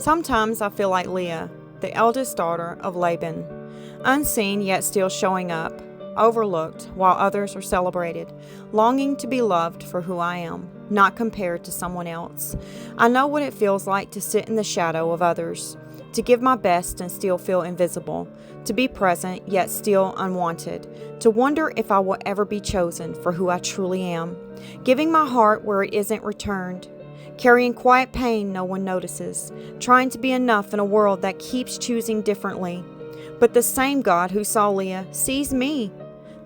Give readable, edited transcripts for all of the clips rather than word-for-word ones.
Sometimes I feel like Leah, the eldest daughter of Laban, unseen yet still showing up, overlooked while others are celebrated, longing to be loved for who I am, not compared to someone else. I know what it feels like to sit in the shadow of others, to give my best and still feel invisible, to be present yet still unwanted, to wonder if I will ever be chosen for who I truly am, giving my heart where it isn't returned, carrying quiet pain no one notices, trying to be enough in a world that keeps choosing differently. But the same God who saw Leah sees me.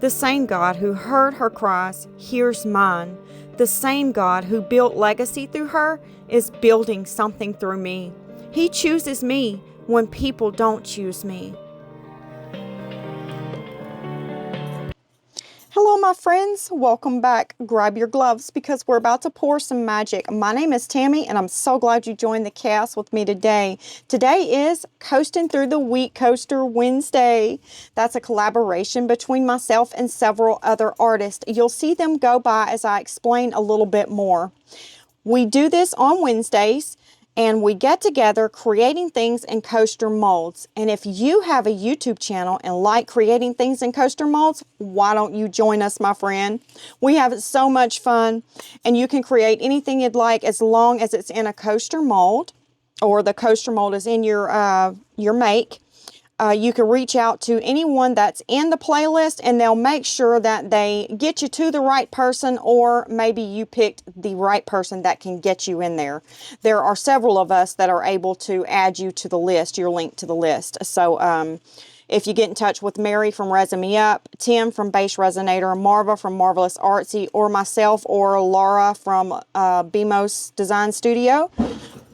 The same God who heard her cries hears mine. The same God who built legacy through her is building something through me. He chooses me when people don't choose me. Hello, my friends. Welcome back. Grab your gloves because we're about to pour some magic. My name is Tammy, and I'm so glad you joined the cast with me today. Today is Coasting Through the Wheat Coaster Wednesday. That's a collaboration between myself and several other artists. You'll see them go by as I explain a little bit more. We do this on Wednesdays, and we get together creating things in coaster molds. And if you have a YouTube channel and like creating things in coaster molds, why don't you join us, my friend? We have so much fun, and you can create anything you'd like as long as it's in a coaster mold, or the coaster mold is in your make. You can reach out to anyone that's in the playlist, and they'll make sure that they get you to the right person, or maybe you picked the right person that can get you in there. There are several of us that are able to add you to the list, your link to the list. So if you get in touch with Mary from Resin Me Up, Tim from Base Resonator, Marva from Marvelous Artsy, or myself, or Laura from BMOS Design Studio,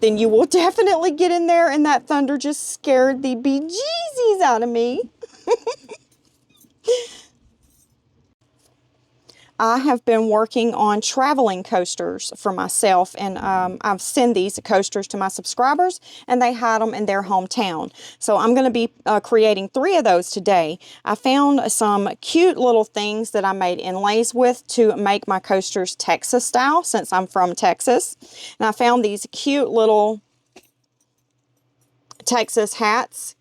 then you will definitely get in there, and that thunder just scared the bejesus out of me. I have been working on traveling coasters for myself, and I've sent these coasters to my subscribers, and they hide them in their hometown. So I'm going to be creating 3 of those today. I found some cute little things that I made inlays with to make my coasters Texas style, since I'm from Texas. And I found these cute little Texas hats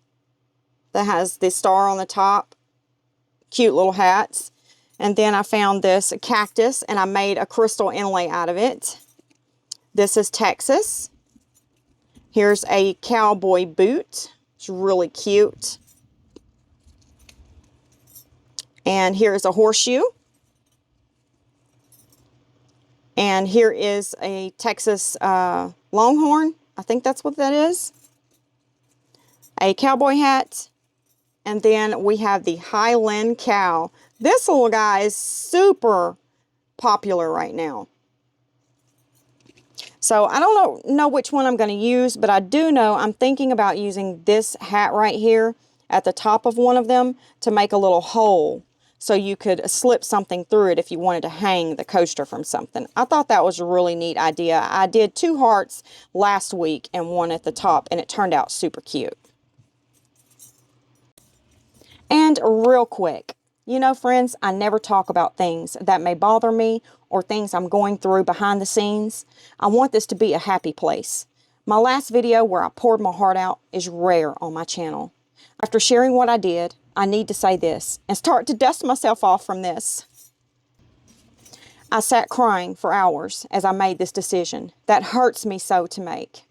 that has the star on the top. Cute little hats. And then I found this cactus, and I made a crystal inlay out of it. This is Texas. Here's a cowboy boot. It's really cute. And here is a horseshoe. And here is a Texas Longhorn. I think that's what that is. A cowboy hat. And then we have the Highland cow. This little guy is super popular right now. So I don't know which one I'm going to use, but I do know I'm thinking about using this hat right here at the top of one of them to make a little hole, so you could slip something through it if you wanted to hang the coaster from something. I thought that was a really neat idea. I did 2 hearts last week and one at the top, and it turned out super cute. And real quick, you know, friends, I never talk about things that may bother me or things I'm going through behind the scenes. I want this to be a happy place. My last video where I poured my heart out is rare on my channel. After sharing what I did, I need to say this and start to dust myself off from this. I sat crying for hours as I made this decision. That hurts me so to make.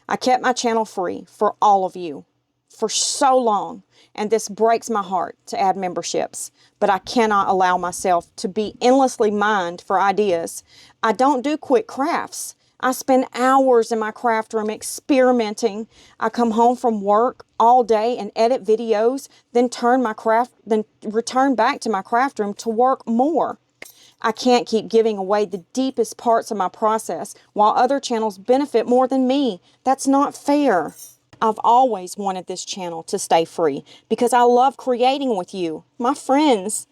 I kept my channel free for all of you for so long. And this breaks my heart to add memberships, but I cannot allow myself to be endlessly mined for ideas. I don't do quick crafts. I spend hours in my craft room experimenting. I come home from work all day and edit videos, then return back to my craft room to work more. I can't keep giving away the deepest parts of my process while other channels benefit more than me. That's not fair. I've always wanted this channel to stay free because I love creating with you, my friends.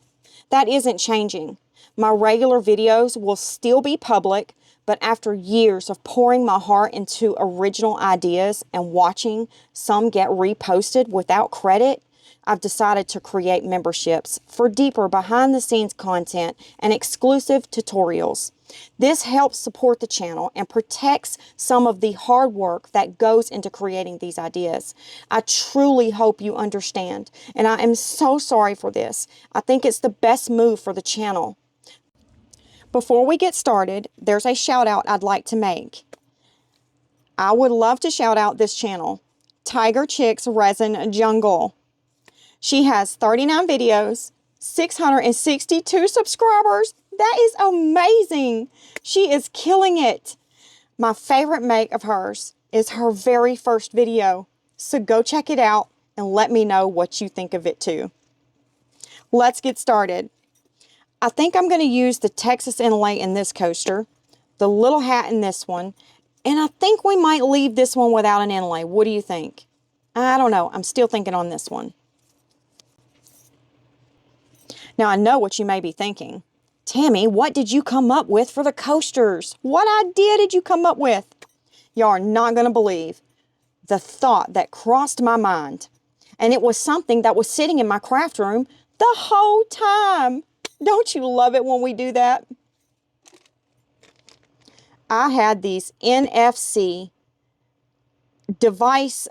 That isn't changing. My regular videos will still be public, but after years of pouring my heart into original ideas and watching some get reposted without credit, I've decided to create memberships for deeper behind the scenes content and exclusive tutorials. This helps support the channel and protects some of the hard work that goes into creating these ideas. I truly hope you understand, and I am so sorry for this. I think it's the best move for the channel. Before we get started, there's a shout out I'd like to make. I would love to shout out this channel, Tiger Chicks Resin Jungle. She has 39 videos, 662 subscribers. That is amazing. She is killing it. My favorite make of hers is her very first video. So go check it out and let me know what you think of it too. Let's get started. I think I'm going to use the Texas inlay in this coaster, the little hat in this one, and I think we might leave this one without an inlay. What do you think? I don't know. I'm still thinking on this one. Now, I know what you may be thinking. Tammy, what did you come up with for the coasters? What idea did you come up with? Y'all are not going to believe the thought that crossed my mind. And it was something that was sitting in my craft room the whole time. Don't you love it when we do that? I had these NFC device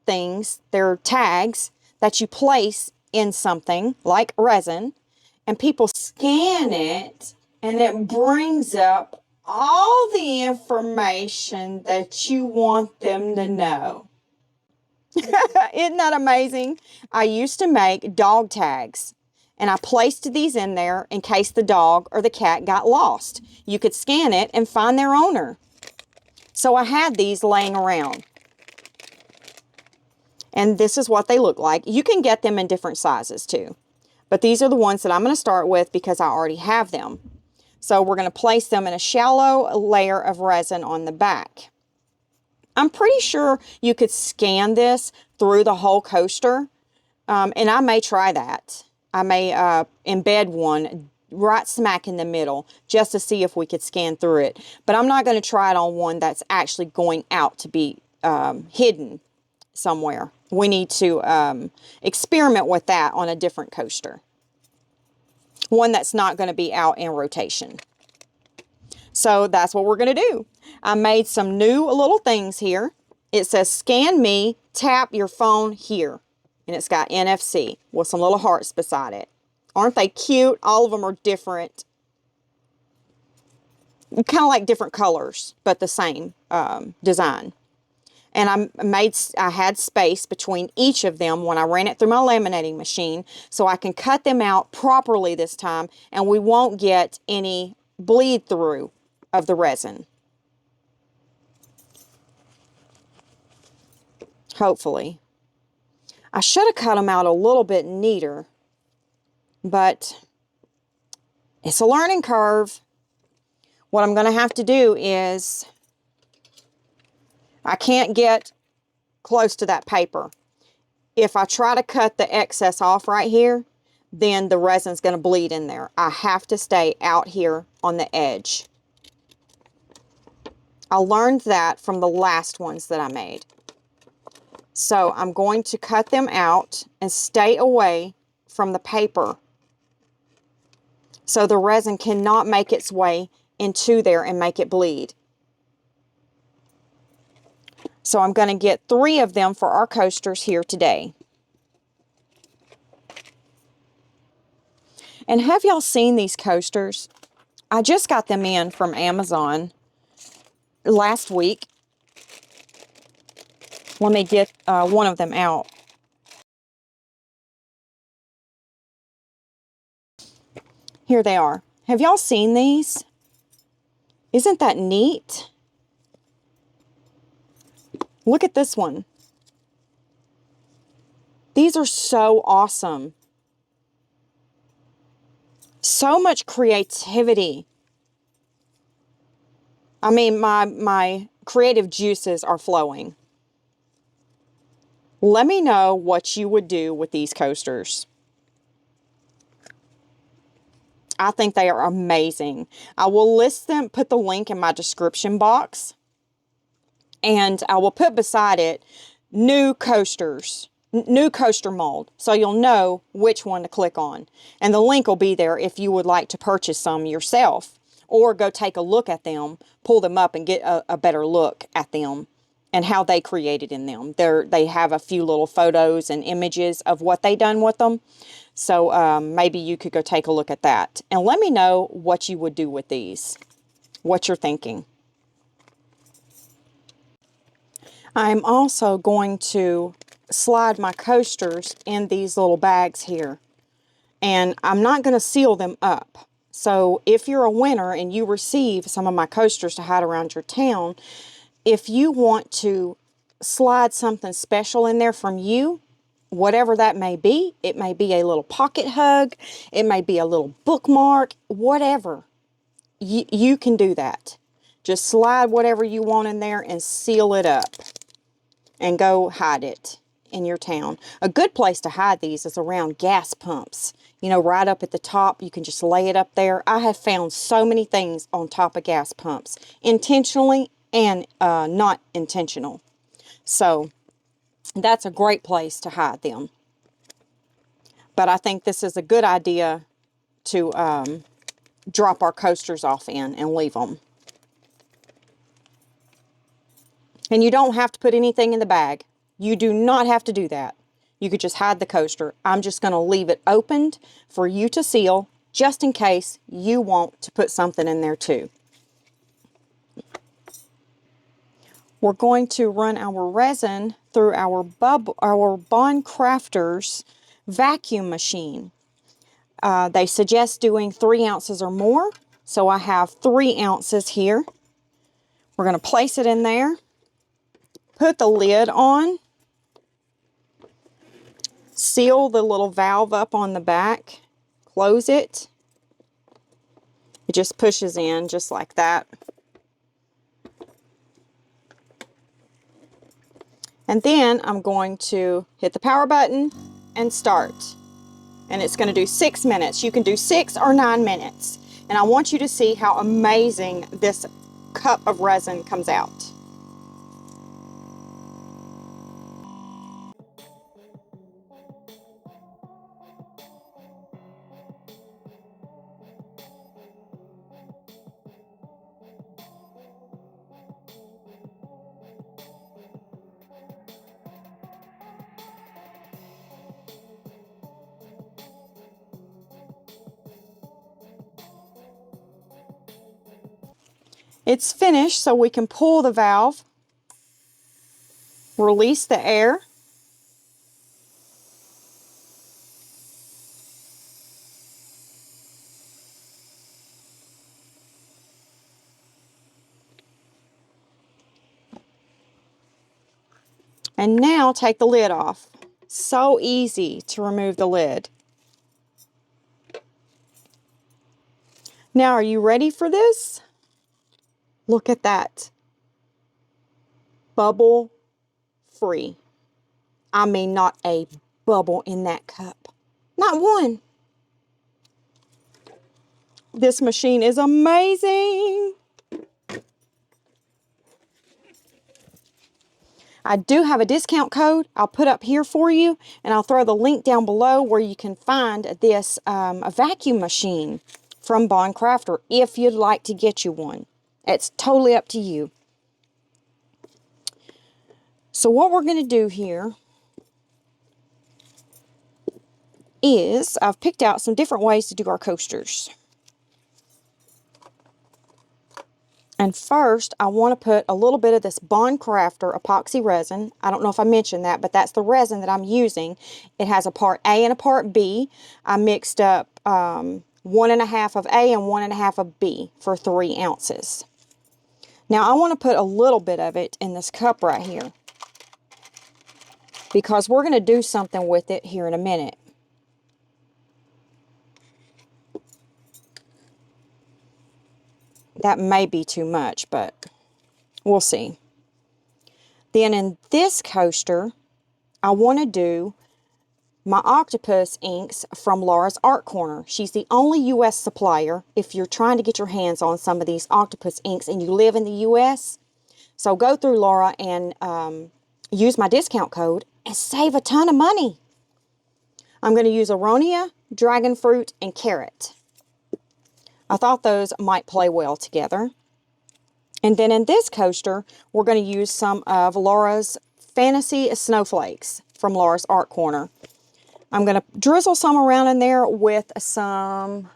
things. They're tags that you place in something like resin, and people scan it, and it brings up all the information that you want them to know. Isn't that amazing? I used to make dog tags, and I placed these in there in case the dog or the cat got lost. You could scan it and find their owner. So I had these laying around. And this is what they look like. You can get them in different sizes too. But these are the ones that I'm going to start with because I already have them. So we're going to place them in a shallow layer of resin on the back. I'm pretty sure you could scan this through the whole coaster. And I may try that. I may embed one right smack in the middle just to see if we could scan through it. But I'm not going to try it on one that's actually going out to be hidden somewhere. We need to experiment with that on a different coaster. One that's not going to be out in rotation. So that's what we're going to do. I made some new little things here. It says, scan me, tap your phone here. And it's got NFC with some little hearts beside it. Aren't they cute? All of them are different. Kind of like different colors, but the same design. And I had space between each of them when I ran it through my laminating machine, so I can cut them out properly this time, and we won't get any bleed through of the resin. Hopefully. I should have cut them out a little bit neater, but it's a learning curve. What I'm going to have to do is, I can't get close to that paper. If I try to cut the excess off right here, then the resin's going to bleed in there. I have to stay out here on the edge. I learned that from the last ones that I made. So I'm going to cut them out and stay away from the paper, so the resin cannot make its way into there and make it bleed. So I'm going to get 3 of them for our coasters here today. And have y'all seen these coasters? I just got them in from Amazon last week. Let me get one of them out. Here they are. Have y'all seen these? Isn't that neat? Look at this one. These are so awesome. So much creativity. I mean, my creative juices are flowing. Let me know what you would do with these coasters. I think they are amazing. I will list them, put the link in my description box. And I will put beside it new coasters, new coaster mold, so you'll know which one to click on. And the link will be there if you would like to purchase some yourself, or go take a look at them, pull them up and get a better look at them and how they created in them. They have a few little photos and images of what they done with them. So maybe you could go take a look at that. And let me know what you would do with these, what you're thinking. I'm also going to slide my coasters in these little bags here. And I'm not going to seal them up. So if you're a winner and you receive some of my coasters to hide around your town, if you want to slide something special in there from you, whatever that may be, it may be a little pocket hug, it may be a little bookmark, whatever, you can do that. Just slide whatever you want in there and seal it up and go hide it in your town. A good place to hide these is around gas pumps. You know, right up at the top, you can just lay it up there. I have found so many things on top of gas pumps, intentionally and not intentional. So that's a great place to hide them. But I think this is a good idea to drop our coasters off in and leave them. And you don't have to put anything in the bag. You do not have to do that. You could just hide the coaster. I'm just going to leave it opened for you to seal, just in case you want to put something in there too. We're going to run our resin through our Bond Crafters vacuum machine. They suggest doing 3 ounces or more, so I have 3 ounces here. We're going to place it in there, put the lid on, seal the little valve up on the back, close it. It just pushes in just like that. And then I'm going to hit the power button and start. And it's going to do 6 minutes. You can do 6 or 9 minutes. And I want you to see how amazing this cup of resin comes out. It's finished, so we can pull the valve, release the air, and now take the lid off. So easy to remove the lid. Now, are you ready for this? Look at that. Bubble free. I mean, not a bubble in that cup. Not one. This machine is amazing. I do have a discount code I'll put up here for you, and I'll throw the link down below where you can find this a vacuum machine from Bond Crafter if you'd like to get you one. It's totally up to you. So what we're going to do here is I've picked out some different ways to do our coasters. And first, I want to put a little bit of this Bond Crafter epoxy resin. I don't know if I mentioned that, but that's the resin that I'm using. It has a part A and a part B. I mixed up 1.5 of A and 1.5 of B for 3 ounces. Now, I want to put a little bit of it in this cup right here, because we're going to do something with it here in a minute. That may be too much, but we'll see. Then in this coaster, I want to do my octopus inks from Laura's Art Corner. She's the only U.S. supplier if you're trying to get your hands on some of these octopus inks and you live in the U.S. So go through Laura and use my discount code and save a ton of money. I'm going to use aronia, dragon fruit, and carrot. I thought those might play well together. And then in this coaster, we're going to use some of Laura's Fantasy Snowflakes from Laura's Art Corner. I'm going to drizzle some around in there with some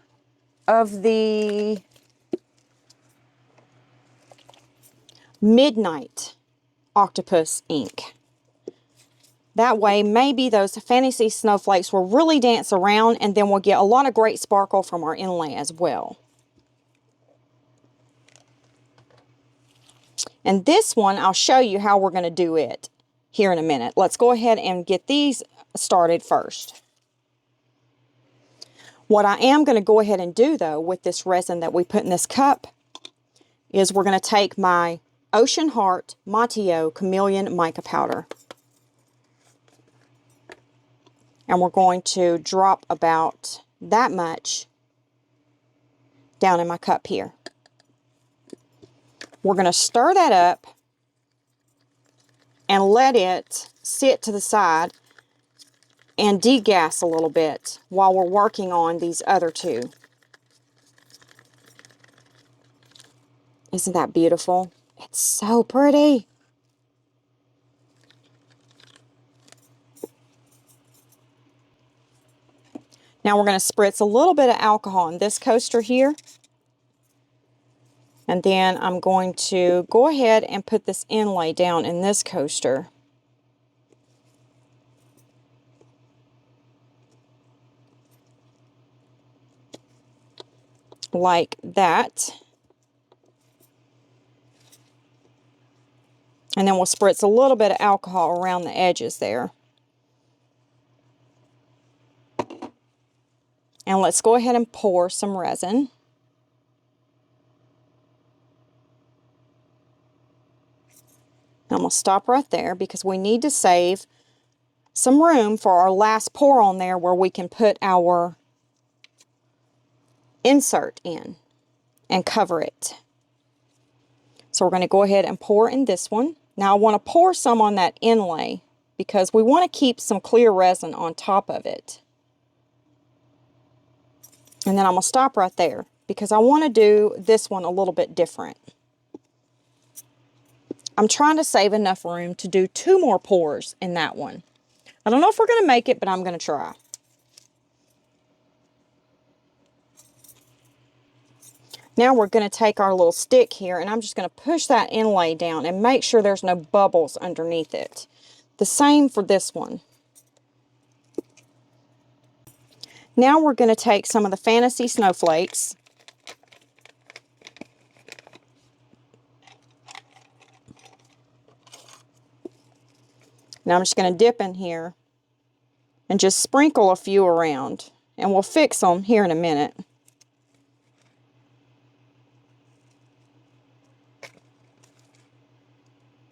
of the Midnight Octopus ink. That way, maybe those fantasy snowflakes will really dance around, and then we'll get a lot of great sparkle from our inlay as well. And this one, I'll show you how we're going to do it here in a minute. Let's go ahead and get these started first. What I am going to go ahead and do, though, with this resin that we put in this cup is we're going to take my Ocean Heart Mateo Chameleon Mica Powder. And we're going to drop about that much down in my cup here. We're going to stir that up and let it sit to the side and degas a little bit while we're working on these other two. Isn't that beautiful? It's so pretty. Now we're going to spritz a little bit of alcohol in this coaster here. And then I'm going to go ahead and put this inlay down in this coaster. Like that. And then we'll spritz a little bit of alcohol around the edges there. And let's go ahead and pour some resin. I'm going to stop right there because we need to save some room for our last pour on there where we can put our insert in and cover it. So we're going to go ahead and pour in this one. Now I want to pour some on that inlay because we want to keep some clear resin on top of it. And then I'm going to stop right there because I want to do this one a little bit different. I'm trying to save enough room to do 2 more pours in that one. I don't know if we're going to make it, but I'm going to try. Now we're going to take our little stick here and I'm just going to push that inlay down and make sure there's no bubbles underneath it. The same for this one. Now we're going to take some of the Fantasy Snowflakes. Now I'm just going to dip in here and just sprinkle a few around. And we'll fix them here in a minute.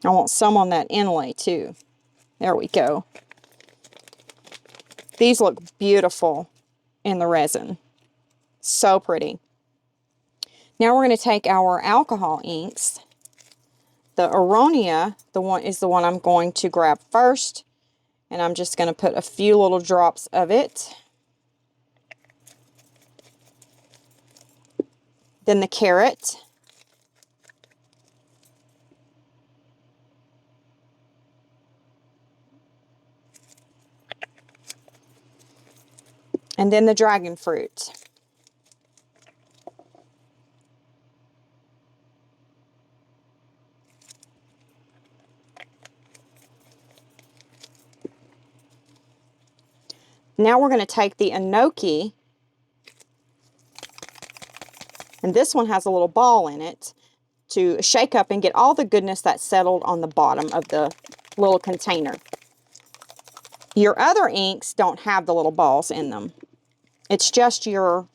I want some on that inlay too. There we go. These look beautiful in the resin. So pretty. Now we're going to take our alcohol inks. The Aronia, is the one I'm going to grab first. And I'm just going to put a few little drops of it. Then the carrot. And then the dragon fruit. Now we're going to take the enoki, and this one has a little ball in it to shake up and get all the goodness that's settled on the bottom of the little container. Your other inks don't have the little balls in them. It's just your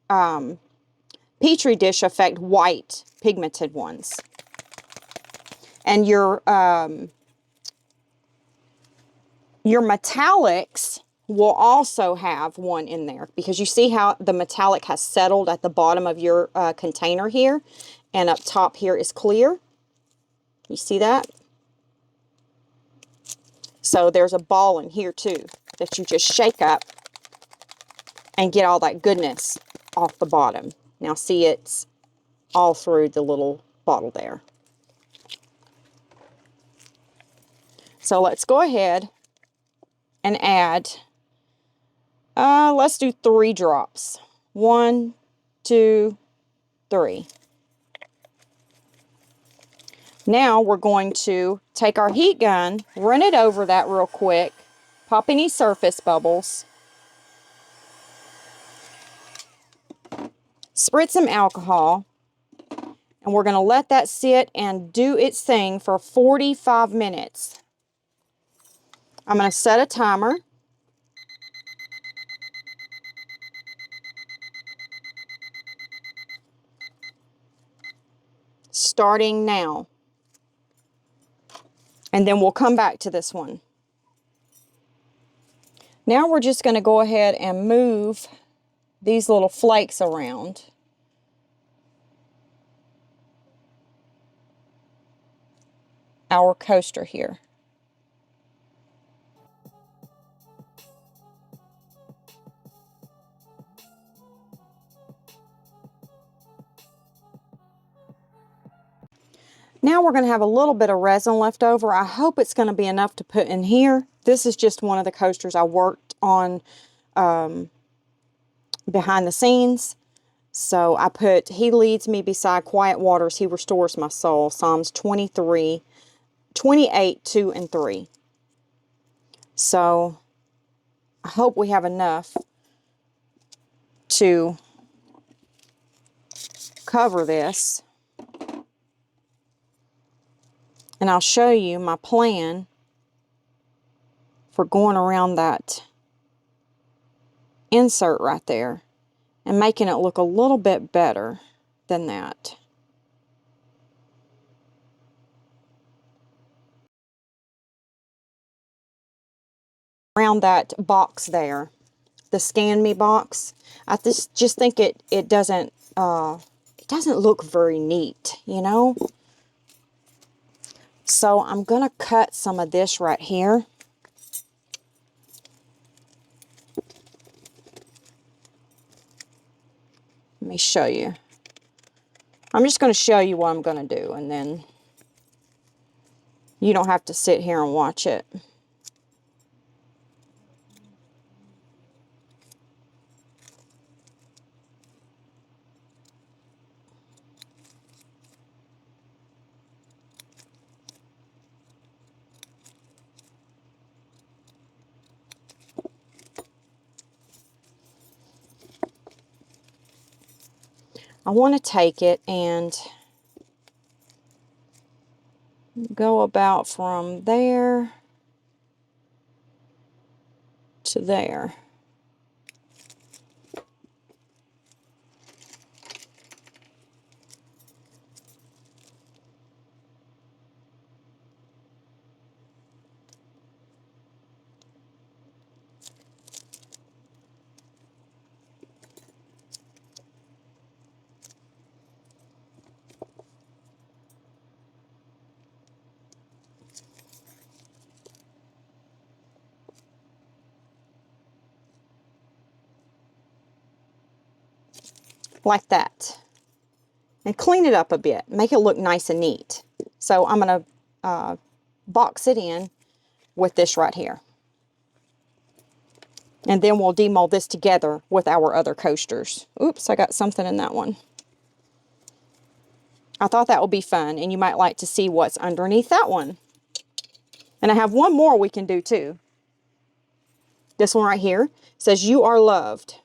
Petri dish effect white pigmented ones. And your metallics will also have one in there because you see how the metallic has settled at the bottom of your container here, and up top here is clear. You see that? So there's a ball in here too that you just shake up and get all that goodness off the bottom. Now see, it's all through the little bottle there. So let's go ahead and add, let's do 3 drops. 1, 2, 3. Now we're going to take our heat gun, run it over that real quick, pop any surface bubbles, spritz some alcohol, and we're going to let that sit and do its thing for 45 minutes. I'm going to set a timer. Starting now. And then we'll come back to this one. Now we're just going to go ahead and move these little flakes around. Our coaster here. Now we're going to have a little bit of resin left over. I hope it's going to be enough to put in here. This is just one of the coasters I worked on behind the scenes. So I put, He leads me beside quiet waters, He restores my soul. Psalms 28, 2 and 3. So I hope we have enough to cover this. And I'll show you my plan for going around that insert right there and making it look a little bit better than that. Around that box there, the Scan Me box, I just think it doesn't look very neat, you know. So I'm going to cut some of this right here. Let me show you. I'm just going to show you what I'm going to do, and then you don't have to sit here and watch it. I want to take it and go about from there to there. Like that. And clean it up a bit. Make it look nice and neat. So I'm going to box it in with this right here. And then we'll demold this together with our other coasters. Oops, I got something in that one. I thought that would be fun, and you might like to see what's underneath that one. And I have one more we can do too. This one right here says, "You are loved."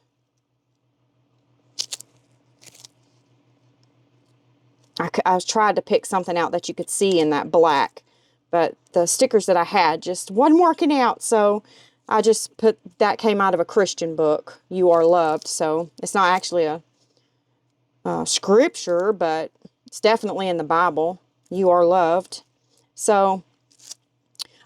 I was trying to pick something out that you could see in that black, but the stickers that I had just wasn't working out, so I just put, that came out of a Christian book, "You Are Loved," so it's not actually a scripture, but it's definitely in the Bible. You are loved. So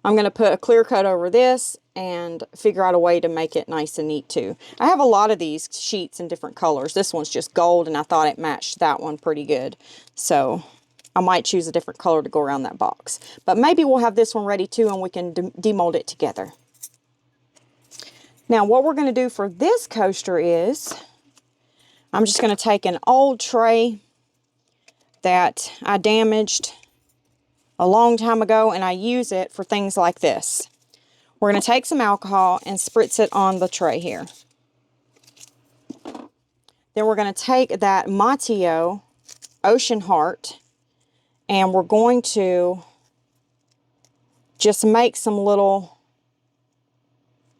I'm going to put a clear coat over this and figure out a way to make it nice and neat too. I have a lot of these sheets in different colors. This one's just gold, and I thought it matched that one pretty good. So I might choose a different color to go around that box. But maybe we'll have this one ready too and we can demold it together. Now what we're going to do for this coaster is, I'm just going to take an old tray that I damaged a long time ago and I use it for things like this. We're going to take some alcohol and spritz it on the tray here. Then we're going to take that Mateo Ocean Heart and we're going to just make some little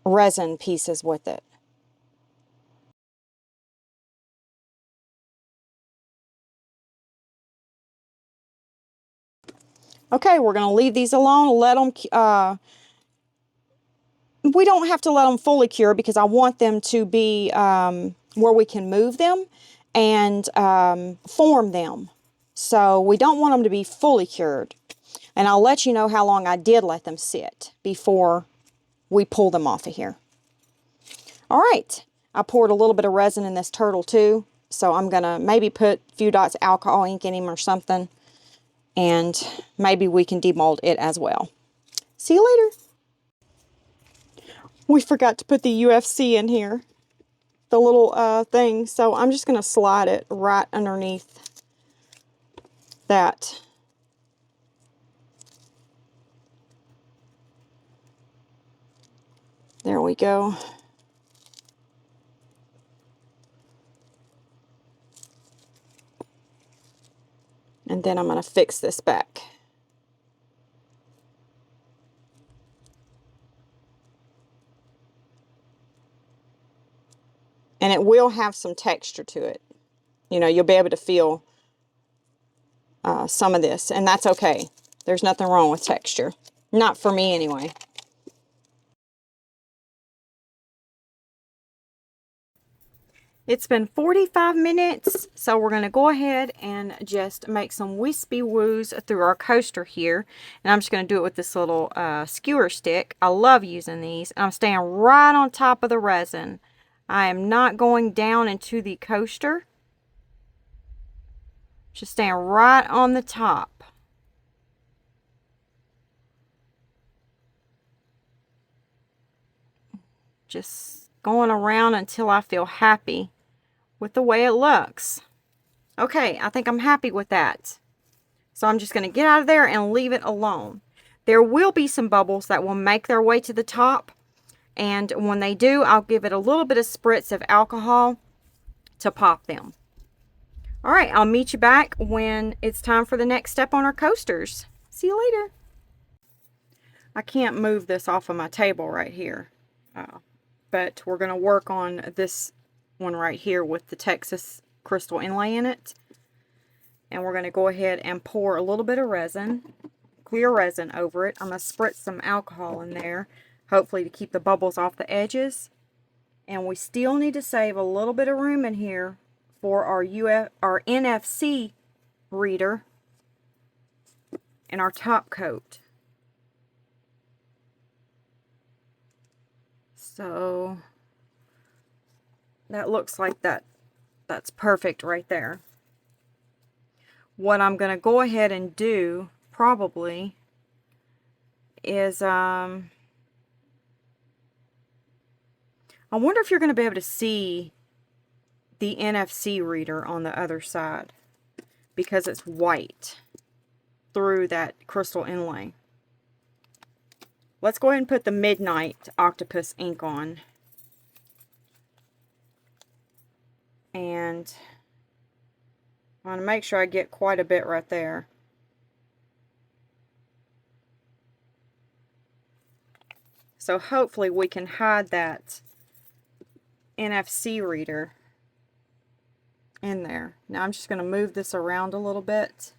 resin pieces with it. Okay, we're going to leave these alone, let them, we don't have to let them fully cure because I want them to be where we can move them and form them. So we don't want them to be fully cured. And I'll let you know how long I did let them sit before we pull them off of here. All right, I poured a little bit of resin in this turtle too. So I'm going to maybe put a few dots of alcohol ink in him or something. And maybe we can demold it as well. See you later. We forgot to put the UFC in here. The little thing. So I'm just going to slide it right underneath that. There we go. And then I'm going to fix this back. And it will have some texture to it. You know, you'll be able to feel some of this. And that's okay. There's nothing wrong with texture. Not for me anyway. It's been 45 minutes, so we're going to go ahead and just make some wispy woos through our coaster here. And I'm just going to do it with this little skewer stick. I love using these. I'm staying right on top of the resin. I am not going down into the coaster. Just staying right on the top. Just going around until I feel happy with the way it looks. Okay, I think I'm happy with that. So I'm just going to get out of there and leave it alone. There will be some bubbles that will make their way to the top. And when they do, I'll give it a little bit of spritz of alcohol to pop them. All right, I'll meet you back when it's time for the next step on our coasters. See you later. I can't move this off of my table right here. But we're going to work on this one right here with the Texas crystal inlay in it. And we're going to go ahead and pour a little bit of resin, clear resin over it. I'm going to spritz some alcohol in there, hopefully to keep the bubbles off the edges. And we still need to save a little bit of room in here for our NFC reader and our top coat. So that looks like that's perfect right there. What I'm going to go ahead and do probably is I wonder if you're going to be able to see the NFC reader on the other side because it's white through that crystal inlay. Let's go ahead and put the Midnight Octopus ink on. And I want to make sure I get quite a bit right there. So hopefully we can hide that NFC reader in there. Now I'm just going to move this around a little bit.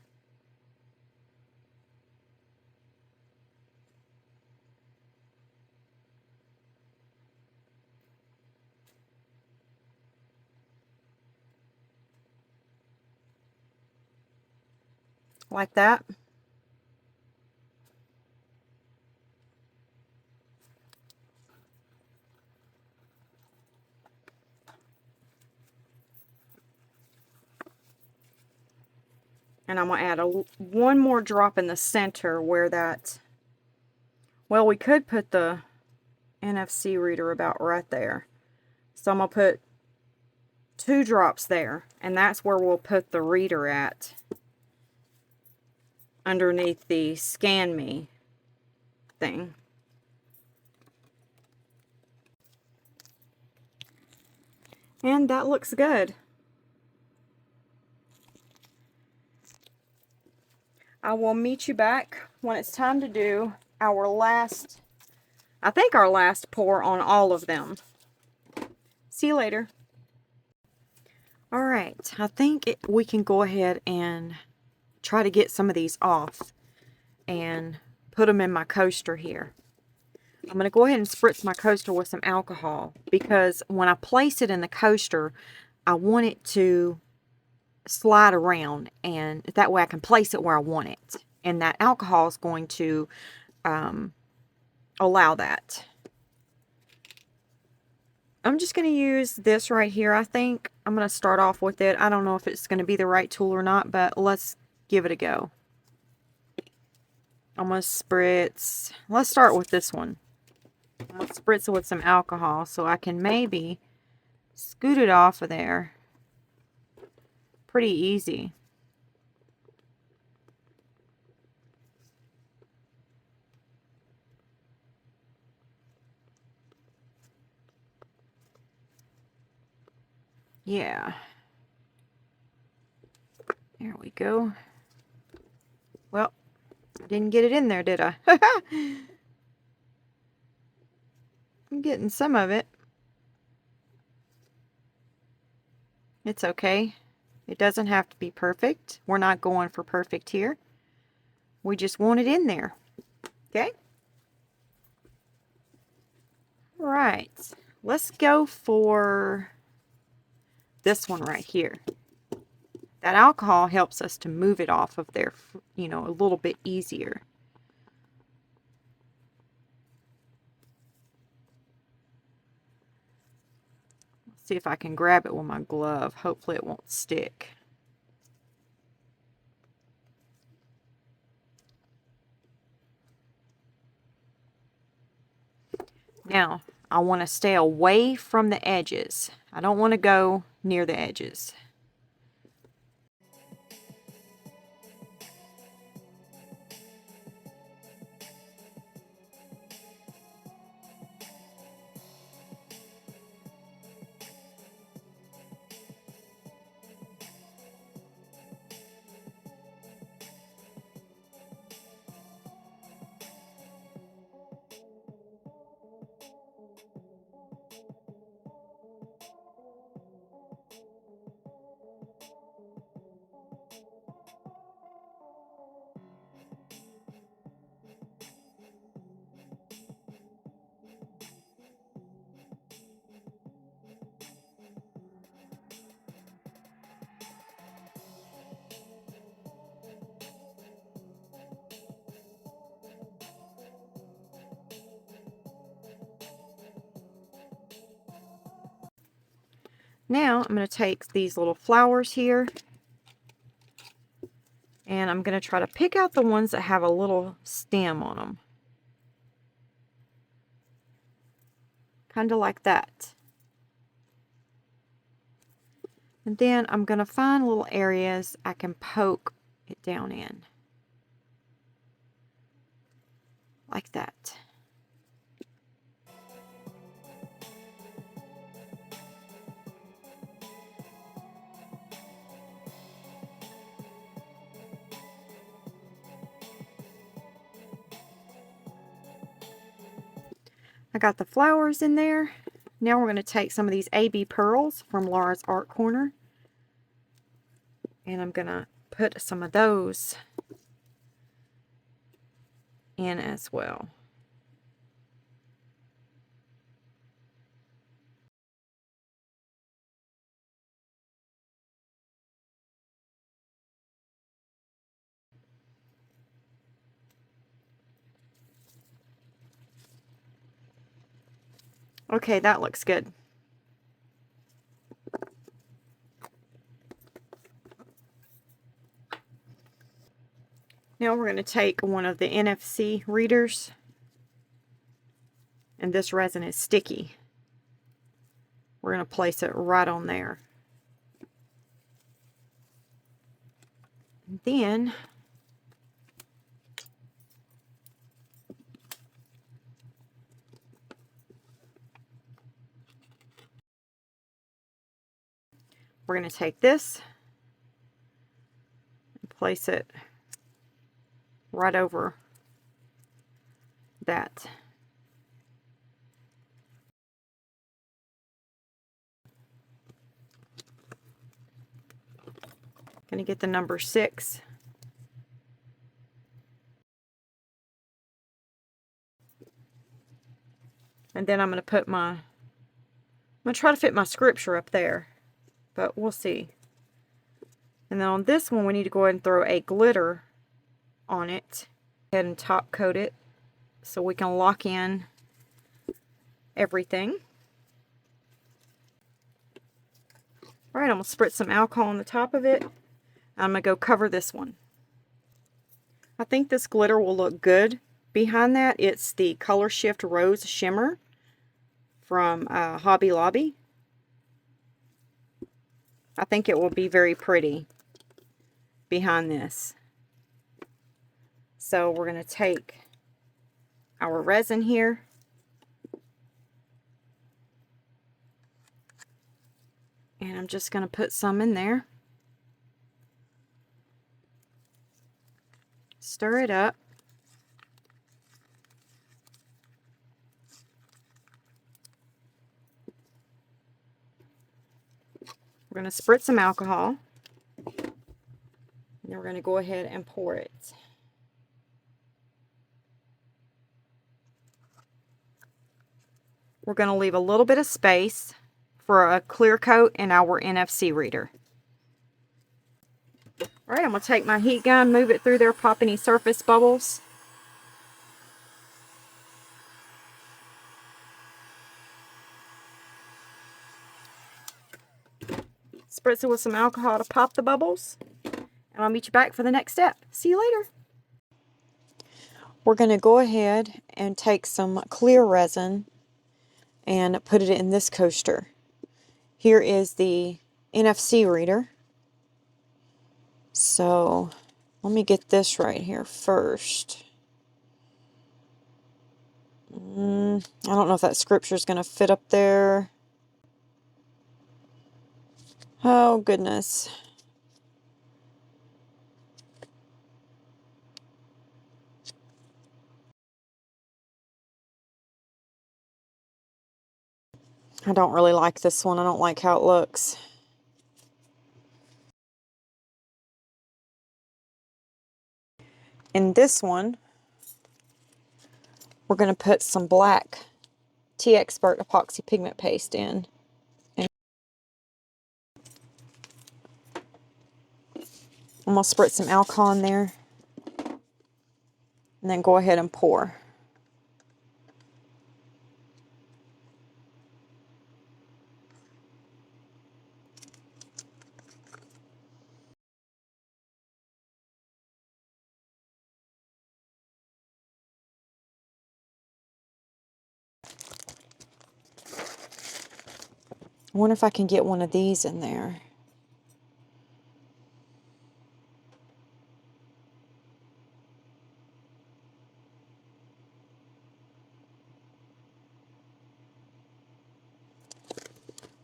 Like that. And I'm going to add one more drop in the center where that, well, we could put the NFC reader about right there. So I'm going to put 2 drops there, and that's where we'll put the reader at, underneath the Scan Me thing. And that looks good. I will meet you back when it's time to do our last, I think our last pour on all of them. See you later. Alright, I think we can go ahead and try to get some of these off and put them in my coaster here. I'm going to go ahead and spritz my coaster with some alcohol, because when I place it in the coaster, I want it to slide around, and that way I can place it where I want it. And that alcohol is going to allow that. I'm just going to use this right here, I think. I'm going to start off with it. I don't know if it's going to be the right tool or not, but let's give it a go. I'm going to spritz. Let's start with this one. I'm going to spritz it with some alcohol so I can maybe scoot it off of there. Pretty easy. Yeah. There we go. Well, I didn't get it in there, did I? I'm getting some of it. It's okay. It doesn't have to be perfect. We're not going for perfect here. We just want it in there. Okay? Right. Let's go for this one right here. That alcohol helps us to move it off of there, you know, a little bit easier. Let's see if I can grab it with my glove. Hopefully it won't stick. Now, I want to stay away from the edges. I don't want to go near the edges. Now I'm going to take these little flowers here, and I'm going to try to pick out the ones that have a little stem on them. Kind of like that. And then I'm going to find little areas I can poke it down in. Like that. I got the flowers in there. Now we're going to take some of these AB pearls from Laura's Art Corner, and I'm going to put some of those in as well. Okay, that looks good. Now we're going to take one of the NFC readers, and this resin is sticky. We're going to place it right on there. And then we're going to take this and place it right over that. Going to get the number 6. And then I'm going to put I'm going to try to fit my scripture up there, but we'll see. And then on this one, we need to go ahead and throw a glitter on it. Go ahead and top coat it so we can lock in everything. Alright, I'm going to spritz some alcohol on the top of it. I'm going to go cover this one. I think this glitter will look good behind that. It's the Color Shift Rose Shimmer from Hobby Lobby. I think it will be very pretty behind this. So we're going to take our resin here. And I'm just going to put some in there. Stir it up. We're going to spritz some alcohol. And then we're going to go ahead and pour it. We're going to leave a little bit of space for a clear coat in our NFC reader. Alright, I'm going to take my heat gun, move it through there, pop any surface bubbles. Spritz it with some alcohol to pop the bubbles. And I'll meet you back for the next step. See you later. We're going to go ahead and take some clear resin and put it in this coaster. Here is the NFC reader. So let me get this right here first. I don't know if that scripture is going to fit up there. Oh goodness. I don't really like this one. I don't like how it looks. In this one, we're going to put some black T-Expert epoxy pigment paste in. And I'm going to spritz some alcohol in there. And then go ahead and pour. I wonder if I can get one of these in there.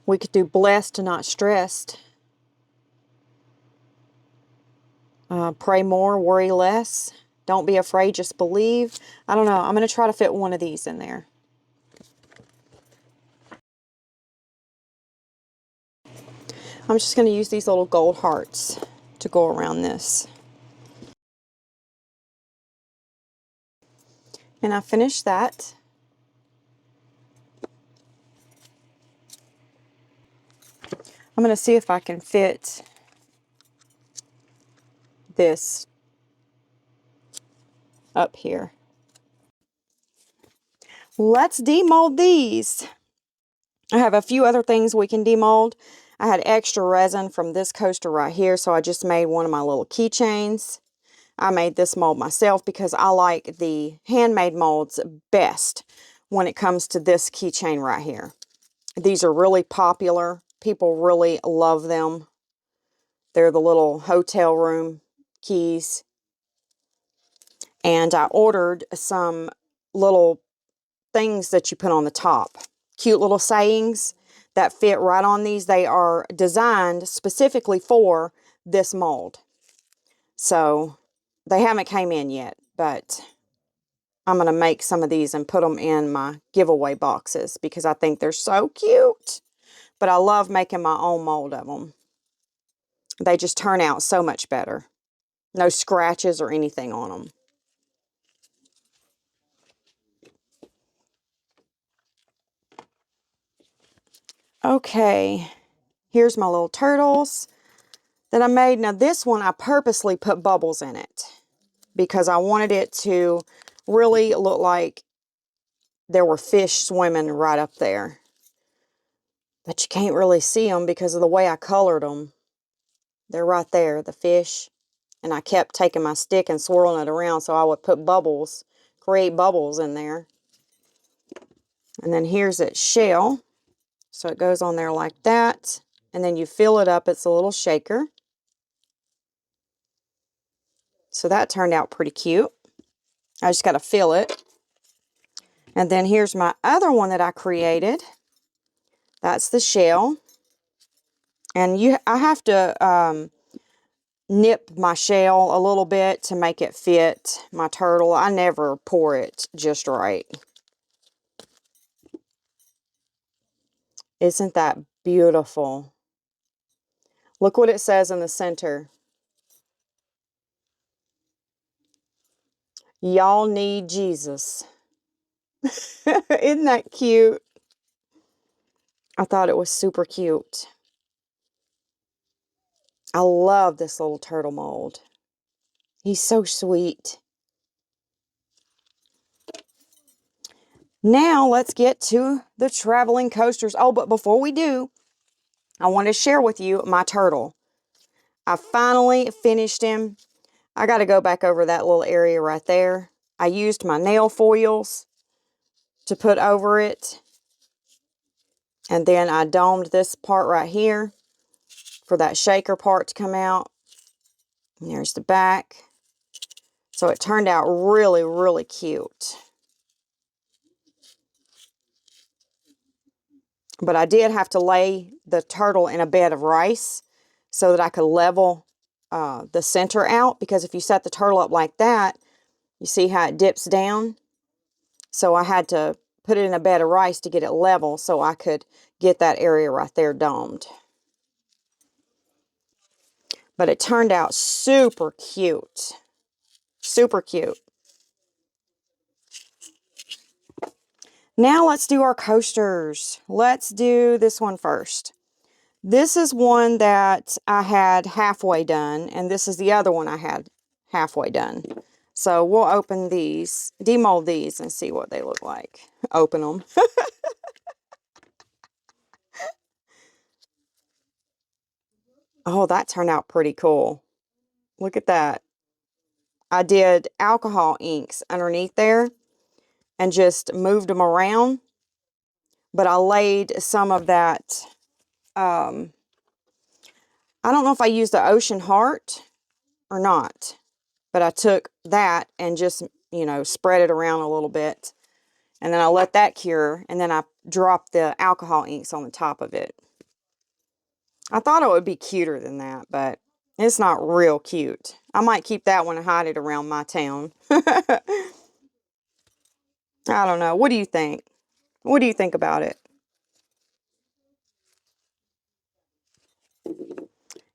We could do blessed and not stressed. Pray more, worry less. Don't be afraid, just believe. I don't know. I'm going to try to fit one of these in there. I'm just going to use these little gold hearts to go around this. And I finished that. I'm going to see if I can fit this up here. Let's demold these. I have a few other things we can demold. I had extra resin from this coaster right here, so I just made one of my little keychains. I made this mold myself because I like the handmade molds best when it comes to this keychain right here. These are really popular. People really love them. They're the little hotel room keys. And I ordered some little things that you put on the top. Cute little sayings that fit right on these. They are designed specifically for this mold. So they haven't came in yet, but I'm going to make some of these and put them in my giveaway boxes because I think they're so cute. But I love making my own mold of them. They just turn out so much better. No scratches or anything on them. Okay, here's my little turtles that I made. Now this one, I purposely put bubbles in it because I wanted it to really look like there were fish swimming right up there. But you can't really see them because of the way I colored them. They're right there, the fish. And I kept taking my stick and swirling it around so I would put bubbles, create bubbles in there. And then here's its shell. So it goes on there like that. And then you fill it up. It's a little shaker. So that turned out pretty cute. I just got to fill it. And then here's my other one that I created. That's the shell. And I have to nip my shell a little bit to make it fit my turtle. I never pour it just right. Isn't that beautiful? Look what it says in the center. Y'all need Jesus. Isn't that cute? I thought it was super cute. I love this little turtle mold. He's so sweet. Now let's get to the traveling coasters. Oh, but before we do, I want to share with you my turtle. I finally finished him. I got to go back over that little area right there. I used my nail foils to put over it. And then I domed this part right here for that shaker part to come out. And there's the back. So it turned out really, really cute. But I did have to lay the turtle in a bed of rice so that I could level the center out. Because if you set the turtle up like that, you see how it dips down? So I had to put it in a bed of rice to get it level so I could get that area right there domed. But it turned out super cute. Super cute. Now let's do our coasters. Let's do this one first. This is one that I had halfway done, and this is the other one I had halfway done. So we'll open these, demold these, and see what they look like. Open them. Oh, that turned out pretty cool. Look at that. I did alcohol inks underneath there and just moved them around. But I laid some of that, I don't know if I used the ocean heart or not. But I took that and just, you know, spread it around a little bit. And then I let that cure. And then I dropped the alcohol inks on the top of it. I thought it would be cuter than that, but it's not real cute. I might keep that one and hide it around my town. I don't know. What do you think? What do you think about it?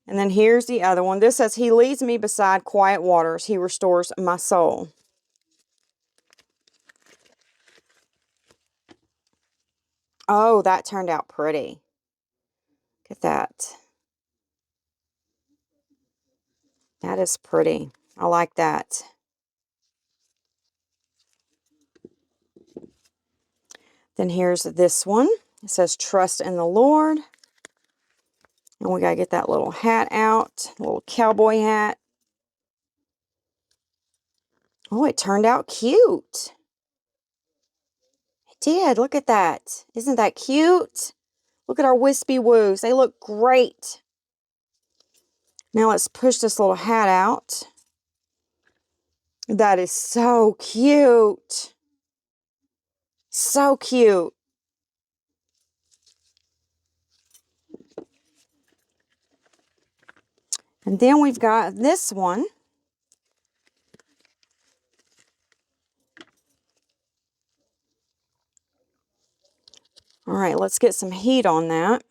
And then here's the other one. This says, He leads me beside quiet waters. He restores my soul. Oh, that turned out pretty. Look at that. That is pretty. I like that. Then here's this one. It says, Trust in the Lord. And we got to get that little hat out, little cowboy hat. Oh, it turned out cute. It did. Look at that. Isn't that cute? Look at our wispy woos. They look great. Now let's push this little hat out. That is so cute. So cute. And then we've got this one. All right, let's get some heat on that.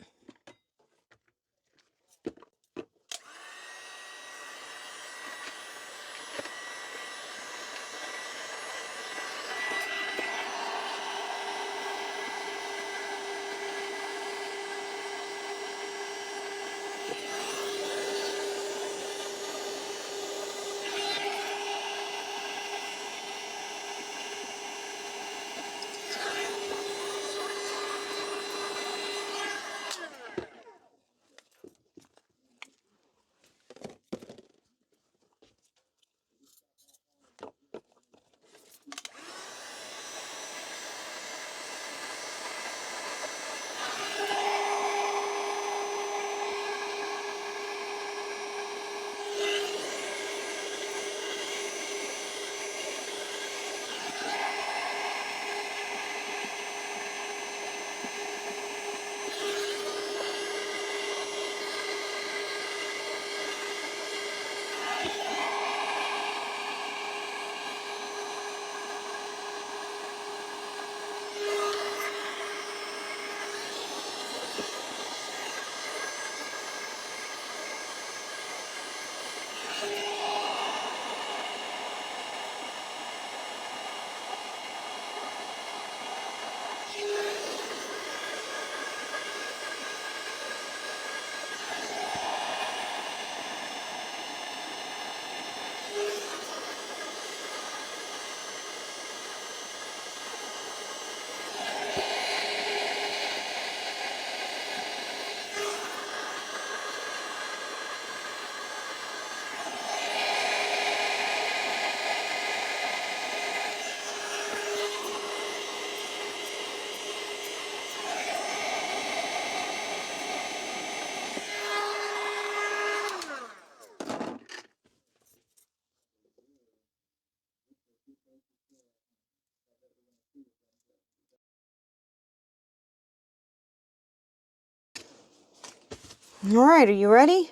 All right, are you ready?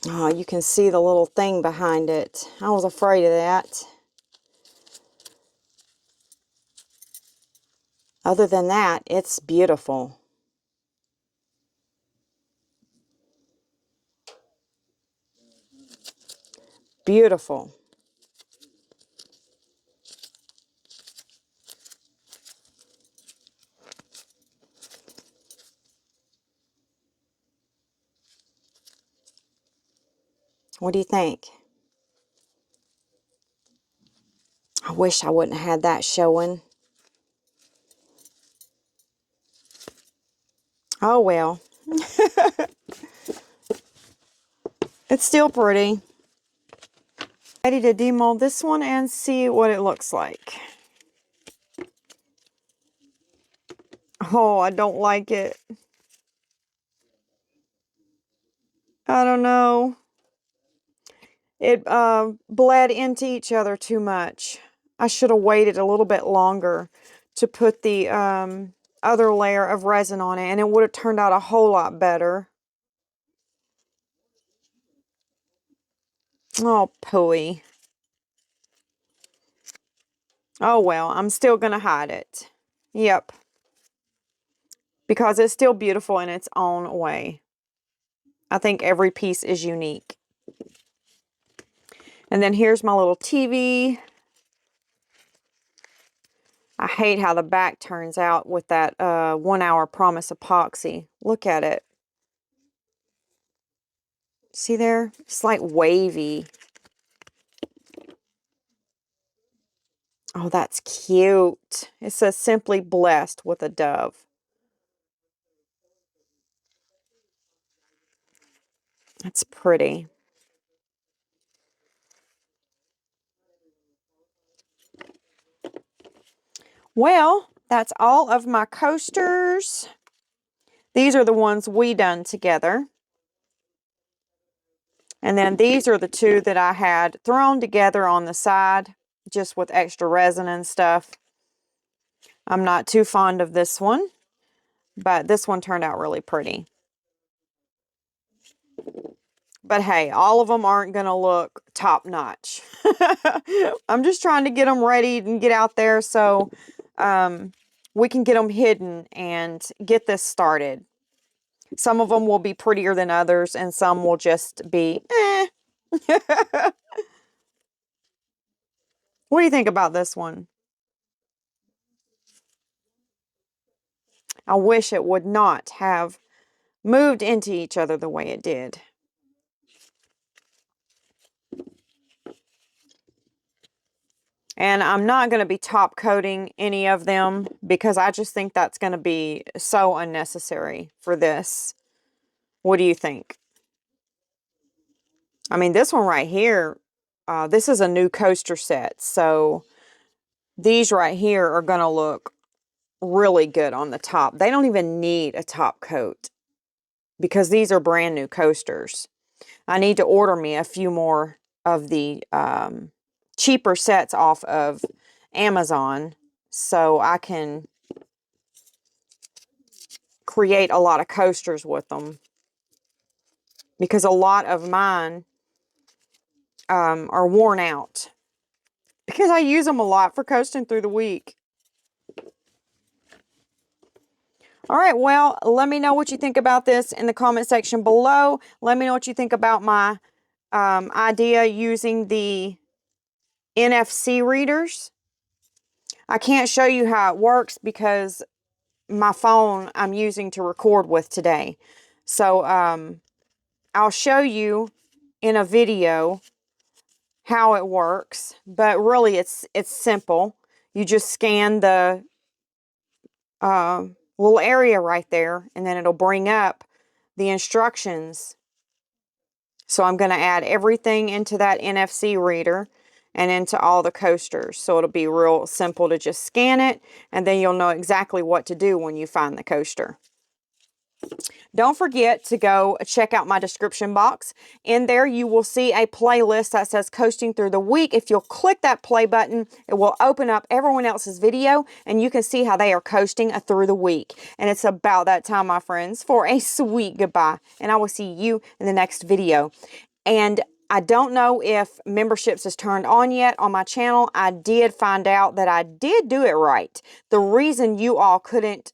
Oh, you can see the little thing behind it. I was afraid of that. Other than that, it's beautiful. Beautiful. What do you think? I wish I wouldn't have had that showing. Oh well. It's still pretty. Ready to demold this one and see what it looks like. Oh, I don't like it. I don't know. It bled into each other too much. I should have waited a little bit longer to put the other layer of resin on it, and it would have turned out a whole lot better. Oh, pooey. Oh well, I'm still gonna hide it. Yep. Because it's still beautiful in its own way. I think every piece is unique. And then here's my little TV. I hate how the back turns out with that 1 hour promise epoxy. Look at it. See there? It's like wavy. Oh, that's cute. It says simply blessed with a dove. That's pretty. Well, that's all of my coasters. These are the ones we done together. And then these are the two that I had thrown together on the side, just with extra resin and stuff. I'm not too fond of this one, but this one turned out really pretty. But hey, all of them aren't going to look top notch. I'm just trying to get them ready and get out there so we can get them hidden and get this started. Some of them will be prettier than others, and some will just be eh. What do you think about this one? I wish it would not have moved into each other the way it did. And I'm not going to be top coating any of them because I just think that's going to be so unnecessary for this. What do you think? I mean, this one right here, this is a new coaster set. So these right here are going to look really good on the top. They don't even need a top coat because these are brand new coasters. I need to order me a few more of the cheaper sets off of Amazon so I can create a lot of coasters with them, because a lot of mine are worn out because I use them a lot for coasting through the week. All right, well, let me know what you think about this in the comment section below. Let me know what you think about my idea using the NFC readers. I can't show you how it works because my phone I'm using to record with today. So I'll show you in a video how it works, but really it's simple. You just scan the little area right there, and then it'll bring up the instructions. So I'm going to add everything into that NFC reader and into all the coasters. So it'll be real simple to just scan it, and then you'll know exactly what to do when you find the coaster. Don't forget to go check out my description box. In there, you will see a playlist that says Coasting Through the Week. If you'll click that play button, it will open up everyone else's video, and you can see how they are coasting through the week. And it's about that time, my friends, for a sweet goodbye. And I will see you in the next video. And I don't know if memberships is turned on yet on my channel. I did find out that I did do it right. The reason you all couldn't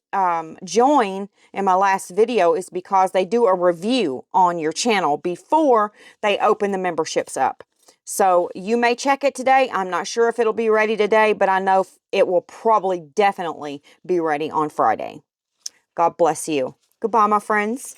join in my last video is because they do a review on your channel before they open the memberships up. So you may check it today. I'm not sure if it'll be ready today, but I know it will probably definitely be ready on Friday. God bless you. Goodbye, my friends.